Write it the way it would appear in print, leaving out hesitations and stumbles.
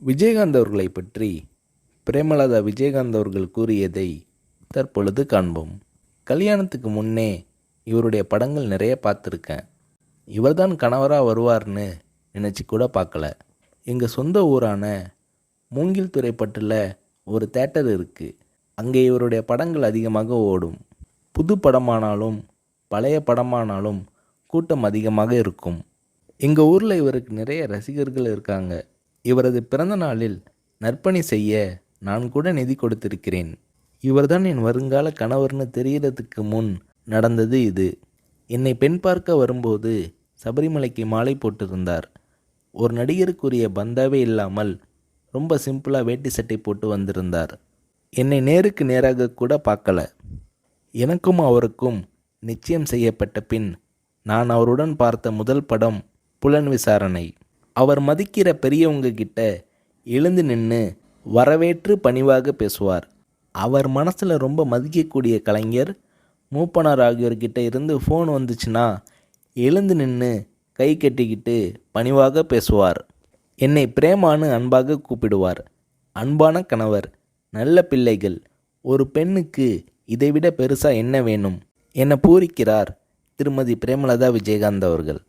விஜயகாந்த் அவர்களை பற்றி பிரேமலதா விஜயகாந்த் அவர்கள் கூறியதை தற்பொழுது காண்போம். கல்யாணத்துக்கு முன்னே இவருடைய படங்கள் நிறைய பார்த்துருக்கேன். இவர்தான் கணவராக வருவார்னு நினச்சி கூட பார்க்கல. எங்கள் சொந்த ஊரான மூங்கில் துறைப்பட்டில் ஒரு தேட்டர் இருக்குது. அங்கே இவருடைய படங்கள் அதிகமாக ஓடும். புது படமானாலும் பழைய படமானாலும் கூட்டம் அதிகமாக இருக்கும். எங்கள் ஊரில் இவருக்கு நிறைய ரசிகர்கள் இருக்காங்க. இவரது பிறந்த நாளில் நற்பணி செய்ய நான் கூட நிதி கொடுத்திருக்கிறேன். இவர்தான் என் வருங்கால கணவர்னு தெரிகிறதுக்கு முன் நடந்தது இது. என்னை பெண் பார்க்க வரும்போது சபரிமலைக்கு மாலை போட்டிருந்தார். ஒரு நடிகருக்குரிய பந்தாவே இல்லாமல் ரொம்ப சிம்பிளாக வேட்டி சட்டை போட்டு வந்திருந்தார். என்னை நேருக்கு நேராக கூட பார்க்கல. எனக்கும் அவருக்கும் நிச்சயம் செய்யப்பட்ட பின் நான் அவருடன் பார்த்த முதல் படம் புலன் விசாரணை. அவர் மதிக்கிற பெரியவங்க கிட்ட எழுந்து நின்று வரவேற்று பணிவாக பேசுவார். அவர் மனசில் ரொம்ப மதிக்கக்கூடிய கலைஞர் மூப்பனார் ஆகியோர்கிட்ட இருந்து ஃபோன் வந்துச்சுன்னா எழுந்து நின்று கை கட்டிக்கிட்டு பணிவாக பேசுவார். என்னை பிரேமான்னு அன்பாக கூப்பிடுவார். அன்பான கணவர், நல்ல பிள்ளைகள், ஒரு பெண்ணுக்கு இதைவிட பெருசாக என்ன வேணும் என பூரிக்கிறார் திருமதி பிரேமலதா விஜயகாந்த் அவர்கள்.